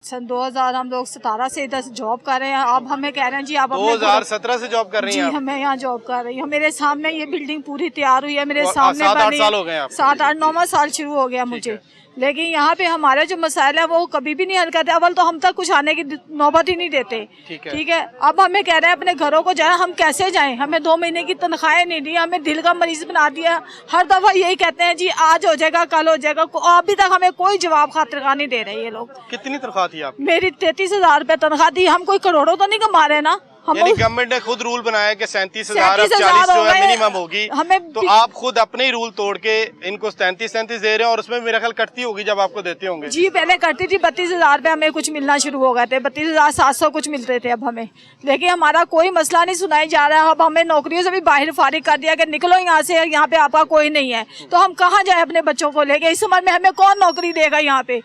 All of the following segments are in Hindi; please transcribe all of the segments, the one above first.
सन 2000 हम लोग 17 से इधर जॉब कर रहे हैं। अब हमें कह रहे हैं जी आप 2017 से जॉब कर रही हैं? जी हमें यहाँ जॉब कर रही हूँ। मेरे सामने ये बिल्डिंग पूरी तैयार हुई है, मेरे सामने 7-8 साल हो गए आपको? 7-8-9 साल शुरू हो गया मुझे। लेकिन यहाँ पे हमारे जो मसाइल है वो कभी भी नहीं हल करते। अव्वल तो हम तक कुछ आने की नौबत ही नहीं देते। ठीक है। अब हमें कह रहे हैं अपने घरों को जाए, हम कैसे जाएं? हमें 2 महीने की तनख्वाहें नहीं दी, हमें दिल का मरीज बना दिया। हर दफा यही कहते हैं जी आज हो जाएगा, कल हो जाएगा। अभी तक हमें कोई जवाब खातिरखा नहीं दे रहे ये लोग। कितनी तनख्वाह थी आप? मेरी 33,000 रुपए तनख्वाह थी। हम कोई करोड़ों तो नहीं कमा रहे ना। गवर्नमेंट ने खुद रूल बनाया कि 37,000 40 जो है मिनिमम होगी, तो आप खुद अपने ही रूल तोड़ के इनको 33 दे रहे हैं और उसमें मेरा ख्याल कटती होगी जब आपको देते होंगे। जी पहले करती थी 32,000 रुपए हमें कुछ मिलना शुरू हो गए थे, 32,700 कुछ मिलते थे अब हमें। लेकिन हमारा कोई मसला नहीं सुनाई जा रहा है। अब हमें नौकरियों से भी बाहर फारिग कर दिया कि निकलो यहाँ से, यहाँ पे आपका कोई नहीं है। तो हम कहाँ जाए अपने बच्चों को लेके? इस उम्र में हमें कौन नौकरी देगा? यहाँ पे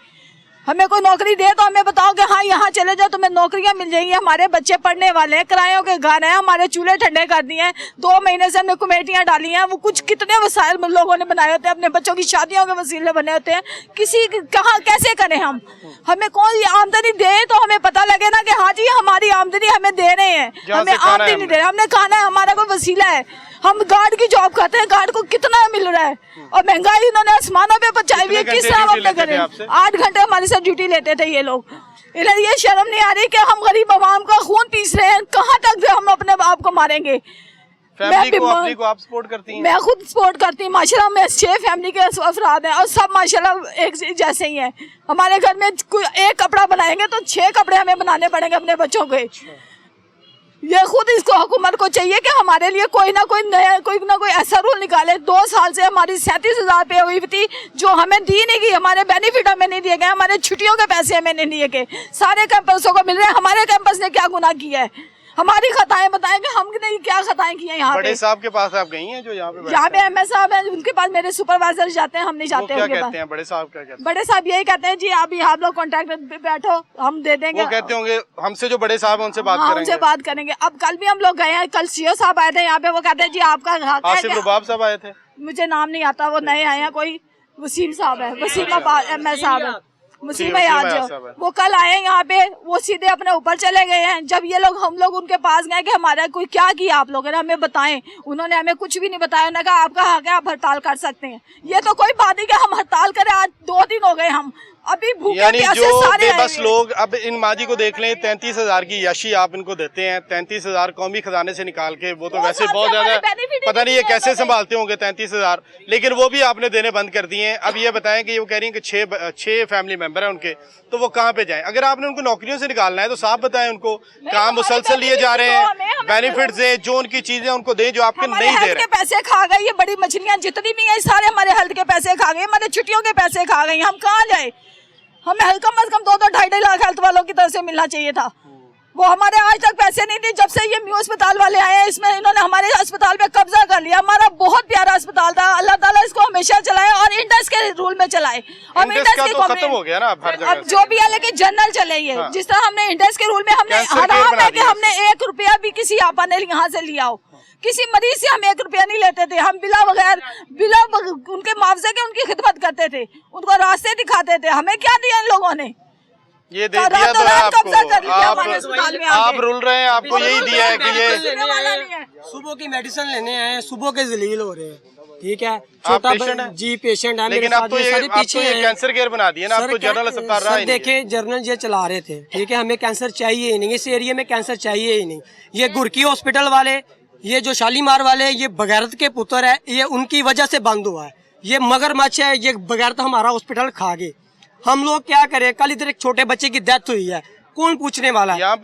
हमें कोई नौकरी दे तो हमें बताओ कि हाँ यहाँ चले जाओ, तुम्हें नौकरियां मिल जाएंगी। हमारे बच्चे पढ़ने वाले हैं, किरायों के घर हैं, हमारे चूल्हे ठंडे कर दिए हैं। 2 महीने से हमने कमेटियां डाली हैं। वो कुछ कितने वसाइल लोगों ने बनाए होते हैं, अपने बच्चों की शादियों के वसीले बने होते हैं। किसी कहाँ कैसे करें हम? हमें कौन आमदनी दे तो हमें पता लगे ना कि हाँ जी हमारी आमदनी हमें दे रहे हैं। हमें आमदनी नहीं दे रहे, हमने खाना है, हमारा कोई वसीला है। हम गार्ड की जॉब करते हैं, गार्ड को कितना मिल रहा है? और महंगाई इन्होंने आसमानों पे पहुंचाई हुई है। किस तरह अपने घरे 8 घंटे हमारे साथ ड्यूटी लेते थे ये लोग। इन्हें ये शर्म नहीं आ रही कि हम गरीब आवाम का खून पीस रहे हैं? कहाँ तक हम अपने आप को मारेंगे? फैमिली को अपनी को आप सपोर्ट करती हैं? मैं खुद सपोर्ट करती हूँ माशाल्लाह। में 6 फैमिली के अफराद हैं और सब माशाल्लाह एक जैसे ही हैं। हमारे घर में कोई एक कपड़ा बनाएंगे तो 6 कपड़े हमें बनाने पड़ेंगे अपने बच्चों के। ये खुद इसको हुकूमत को चाहिए कि हमारे लिए कोई ना कोई ऐसा रूल निकाले। 2 साल से हमारी 37,000 पे हुई थी जो हमें दी नहीं गई। हमारे बेनिफिट हमें नहीं दिए गए, हमारे छुट्टियों के पैसे हमें नहीं दिए गए। सारे कैंपसों को मिल रहे हैं। हमारे कैंपस ने क्या गुनाह किया है? हमारी खताएं बताएंगे हमने क्या खताएं की हैं यहाँ पे? बड़े साहब के पास आप गई हैं जो यहाँ पे एमएस साहब हैं, उनके पास मेरे सुपरवाइजर जाते हैं, हम नहीं जाते। क्या कहते हैं बड़े साहब? क्या कहते हैं बड़े साहब? यही कहते हैं जी अभी आप लोग कॉन्ट्रैक्ट पे बैठो, हम दे देंगे। वो कहते होंगे हमसे जो बड़े साहब हैं उनसे बात करेंगे। उनसे बात करेंगे। अब कल भी हम लोग गए हैं, कल सीओ साहब आए थे यहाँ पे। वो कहते हैं जी आपका आसिफ रुबाब साहब आए थे, मुझे नाम नहीं आता, वो नए आए हैं। कोई वसीम साहब है, वसीम एमएस साहब है, मुसीम आज वो कल आए यहाँ पे। वो सीधे अपने ऊपर चले गए हैं। जब ये लोग हम लोग उनके पास गए कि हमारा कोई क्या किया आप लोगों ने, हमें बताएं। उन्होंने हमें कुछ भी नहीं बताया। उन्होंने कहा आपका हक है, आप हड़ताल कर सकते हैं। ये तो कोई बात नहीं कि हम हड़ताल करें। आज 2 दिन हो गए हम अभी भूखे यानी प्यासे जो सारे बेबस लोग। अब इन माजी को देख लें, 33,000 की यशी आप इनको देते हैं। 33,000 कौमी खजाने से निकाल के, वो तो वैसे बहुत ज्यादा, पता नहीं ये कैसे संभालते होंगे 33,000, लेकिन वो भी आपने देने बंद कर दिए हैं। अब ये बताएं कि वो कह रही है कि 6 फैमिली मेंबर है उनके, तो वो कहाँ पे जाएं? अगर आपने उनको नौकरियों से निकालना है तो साफ बताएं उनको। काम मुसलसल लिए जा रहे हैं, बेनिफिट्स दें, जो उनकी चीजें उनको दें जो आपके नहीं दे रहे। पैसे खा गए ये बड़ी मछलियाँ जितनी भी है, सारे हमारे हेल्थ के पैसे खा गए, हमारे छुट्टियों के पैसे खा गए। हम कहाँ जाए? हमें कम से कम 2-2-2.5 लाख हेल्थ वालों की तरफ से मिलना चाहिए था। वो हमारे आज तक पैसे नहीं दिए। जब से ये न्यू अस्पताल वाले आए हैं, इसमें इन्होंने हमारे अस्पताल पे कब्जा कर लिया। हमारा बहुत प्यारा अस्पताल था, अल्लाह ताला इसको हमेशा चलाए और इंडस के रूल में चलाए। हम इंडस का तो खत्म हो गया ना अब जो भी है, लेकिन जनरल चले ये। हाँ। जिस तरह हमने इंडस के रूल में हमने हराम है कि हमने 1 रुपया भी किसी आपा ने यहाँ से लिया हो। किसी मरीज से हम 1 रुपया नहीं लेते थे। हम बिला उनके मुआवजे के उनकी खिदमत करते थे, उनको रास्ते दिखाते थे। हमें क्या दिया इन लोगों ने? ये दे दिया तो है आपको। आप रुल रहे हैं, आपको यही दिया है कि ये सुबह की मेडिसिन लेने आए, सुबह के जलील हो रहे हैं। ठीक है, छोटा जी पेशेंट है मेरे साथ, ये सारे पीछे हैं। कैंसर केयर बना दिया ना, आपको जनरल अस्पताल रहा है। देखिए जनरल ये चला रहे थे। ठीक है, हमें कैंसर चाहिए ही नहीं, इस एरिया में कैंसर चाहिए ही नहीं। ये गुरकी हॉस्पिटल वाले, ये जो शालीमार वाले, ये बगैरत के पुत्र है, ये उनकी वजह से बंद हुआ है। ये मगरमच्छ है, ये बगैरत हमारा हॉस्पिटल खा गए। हम लोग क्या करें? कल इधर एक छोटे बच्चे की डेथ हुई है, कौन पूछने वाला है?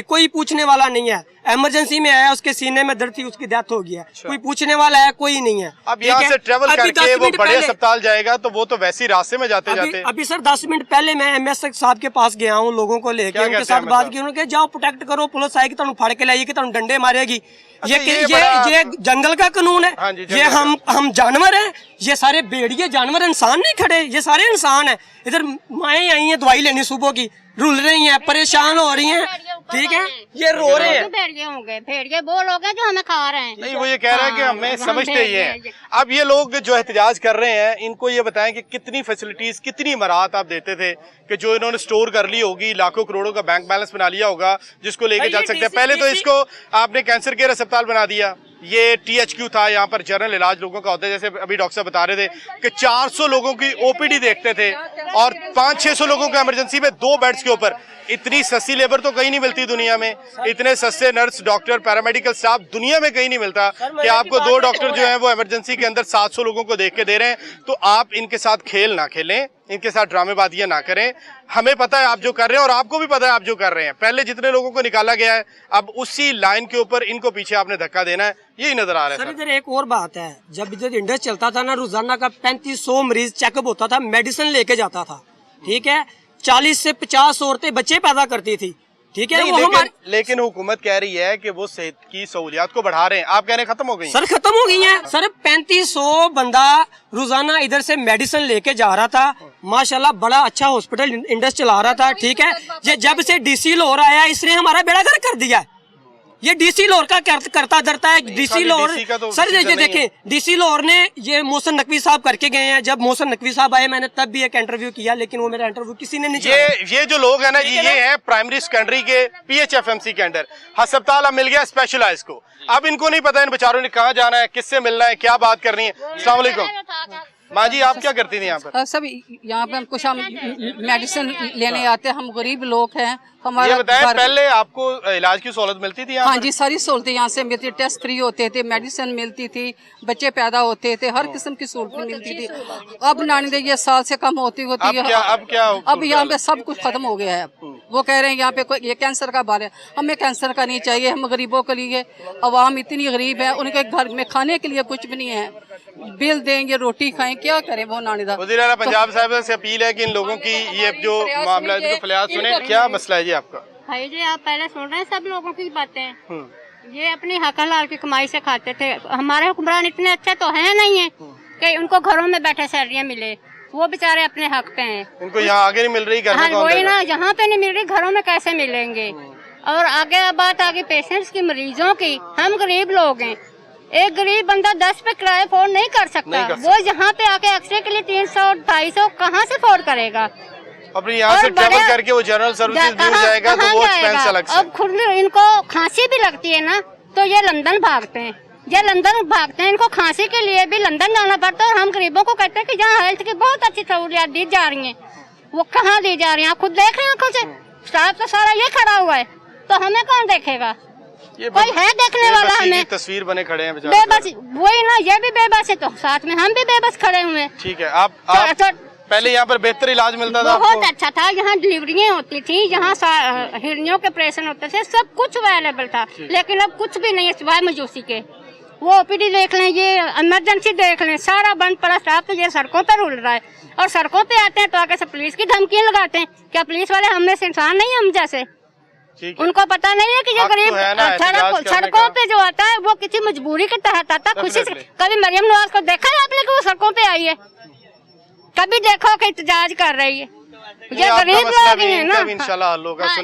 कोई पूछने वाला नहीं है। इमरजेंसी में आया, उसके सीने में दर्द थी, उसकी डेथ हो गई है। कोई पूछने वाला है? कोई नहीं है। अब यहाँ से ट्रेवल करके वो बड़े अस्पताल जाएगा तो वो तो वैसे ही रास्ते में जाते जाते। अभी सर 10 मिनट पहले मैं एमएस साहब के पास गया हूँ, लोगों को लेकर उनके साथ बात की। उन्होंने जाओ प्रोटेक्ट करो, पुलिस आएगी तुम फाड़ के लाएगी, तुम डंडे मारेगी। ये जंगल का कानून है। ये हम जानवर हैं, ये सारे भेड़िए जानवर, इंसान नहीं खड़े, ये सारे इंसान हैं। इधर माएँ आई हैं दवाई लेनी सुबह की, रुल रही हैं, परेशान हो रही हैं। ठीक है, ये रो रहे हैं। भेड़िए होंगे, भेड़िए वो लोग हैं जो हमें खा रहे हैं। नहीं, वो ये कह रहा है कि हमें समझते ही है। अब ये लोग जो एहतजाज कर रहे हैं, इनको ये बताएं कि कितनी फैसिलिटीज, कितनी इमारत आप देते थे कि जो इन्होंने स्टोर कर ली होगी, लाखों करोड़ों का बैंक बैलेंस बना लिया होगा, जिसको लेके चल सकते हैं। पहले तो इसको आपने कैंसर केयर अस्पताल बना दिया, ये THQ था, यहाँ पर जनरल इलाज लोगों का होता है। जैसे अभी डॉक्टर साहब बता रहे थे कि 400 लोगों की OPD देखते थे और 500-600 लोगों को इमरजेंसी में 2 बेड्स के ऊपर। इतनी सस्ती लेबर तो कहीं नहीं मिलती दुनिया में, इतने सस्ते नर्स, डॉक्टर, पैरामेडिकल स्टाफ दुनिया में कहीं नहीं मिलता कि आपको 2 डॉक्टर जो हैं वो इमरजेंसी के अंदर 700 लोगों को देख के दे रहे हैं। तो आप इनके साथ खेल ना खेलें, इनके साथ ड्रामेबाजियां ना करें। हमें पता है आप जो कर रहे हैं और आपको भी पता है आप जो कर रहे हैं। पहले जितने लोगों को निकाला गया है, अब उसी लाइन के ऊपर इनको पीछे आपने धक्का देना है, यही नजर आ रहा है। सर इधर एक और बात है, जब इधर इंडस चलता था ना, रोजाना का 3500 मरीज चेकअप होता था, मेडिसिन लेके जाता था। ठीक है, 40 से 50 औरतें बच्चे पैदा करती थी। ठीक है, लेकिन हुकूमत कह रही है कि वो सेहत की सहूलियात को बढ़ा रहे हैं। आप कह रहे हैं खत्म हो गई? सर खत्म हो गई हैं। सर 3500 बंदा रोजाना इधर से मेडिसिन लेके जा रहा था। माशाल्लाह बड़ा अच्छा हॉस्पिटल इंडस चला रहा था। ठीक है, ये जब से DC लाहौर आया, इसने हमारा बेड़ा गर्क कर दिया। ये DC लाहौर का करता धरता है। DC लाहौर सर ये देखें, DC लाहौर ने ये मोहसिन नकवी साहब करके गए हैं। जब मोहसिन नकवी साहब आए, मैंने तब भी एक इंटरव्यू किया, लेकिन वो मेरा इंटरव्यू किसी ने नहीं किया। ये जो लोग हैं ना, ये है प्राइमरी सेकेंडरी के PHFMC के अंडर अस्पताल अब मिल गया स्पेशलाइज को। अब इनको नहीं पता इन बेचारों ने कहाँ जाना है, किससे मिलना है, क्या बात करनी है। अस्सलाम वालेकुम। माँ जी, आप क्या करती थी यहाँ पर? सब यहाँ पे कुछ हम मेडिसिन लेने आते हैं, हम गरीब लोग हैं। हमारा ये बताएं, पहले आपको इलाज की सहूलत मिलती थी यहाँ? हाँ जी, सारी सहूलतें यहाँ से मिलती, टेस्ट फ्री होते थे, मेडिसिन मिलती थी, बच्चे पैदा होते थे, हर किस्म की सहूलतें मिलती थी। अब नानी ये साल से कम होती है। अब यहाँ पे सब कुछ खत्म हो गया है। वो कह रहे हैं यहाँ पे कोई ये कैंसर का बार है, हमें कैंसर का नहीं चाहिए। हम गरीबों के लिए, अवाम इतनी गरीब है, उनके घर में खाने के लिए कुछ भी नहीं है। बिल देंगे, रोटी खाएं, क्या करें? वो नानीदा वज़ीर आला पंजाब साहब से अपील है कि इन लोगों की ये जो मामला है, फरियाद सुने। क्या मसला है जी आपका? भाई जी, आप पहले सुन रहे हैं सब लोगों की बातें। ये अपनी हक हलाल की कमाई से खाते थे। हमारे हुक्मरान इतने अच्छे तो हैं नहीं है कि उनको घरों में बैठे सैलरियाँ मिले। वो बेचारे अपने हक पे हैं। उनको यहाँ आगे नहीं मिल रही, घर में कौन वही देगा? ना, यहाँ पे नहीं मिल रही, घरों में कैसे मिलेंगे? और आगे बात आगे पेशेंट्स की, मरीजों की। हम गरीब लोग हैं, एक गरीब बंदा 10 पे किराया अफोर्ड नहीं कर सकता। वो यहाँ पे आके एक्सरे के लिए 300-250 कहाँ से अफोर्ड करेगा? अपने यहाँ से ट्रैवल करके वो जनरल सर्विसेज भी हो जाएगा तो वो एक्सपेंस अलग से। अब खुद इनको खांसी भी लगती है ना, तो ये लंदन भागते हैं। ये लंदन भागते हैं, इनको खांसी के लिए भी लंदन जाना पड़ता है। और हम गरीबों को कहते हैं कि जहाँ हेल्थ की बहुत अच्छी सहूलियात दी जा रही हैं, वो कहाँ दी जा रही हैं? आप खुद देख रहे हैं आंखों से। स्टाफ तो सारा ये खड़ा हुआ है, तो हमें कौन देखेगा? कोई है देखने वाला? हमें तस्वीर बने खड़े हैं बेचारे। बेबस वही ना, ये भी बेबस है तो साथ में हम भी बेबस खड़े हुए। ठीक है, आप पहले यहाँ पर बेहतर इलाज मिलता था? बहुत अच्छा था। यहाँ डिलीवरियाँ होती थी, यहाँ हिरनियों के ऑपरेशन होते थे, सब कुछ अवेलेबल था। लेकिन अब कुछ भी नहीं है सिवाय मजूसी के। वो OPD देख लें, ये इमरजेंसी देख लें, सारा बंद पड़ा। स्टाफ तो ये सड़कों पर रुल रहा है, और सड़कों पे आते हैं तो आके से पुलिस की धमकियाँ लगाते हैं। क्या पुलिस वाले हम में से इंसान नहीं, हम जैसे? उनको पता नहीं है कि ये गरीब सड़कों पे जो आता है वो किसी मजबूरी के तहत आता है, खुशी से। कभी मरियम नवाज को देखा है आपने कि वो सड़कों पे आई है? कभी देखो कि एहतजाज कर रही है? ये गरीब लोग हैं ना। इंशाल्लाह हल होगा।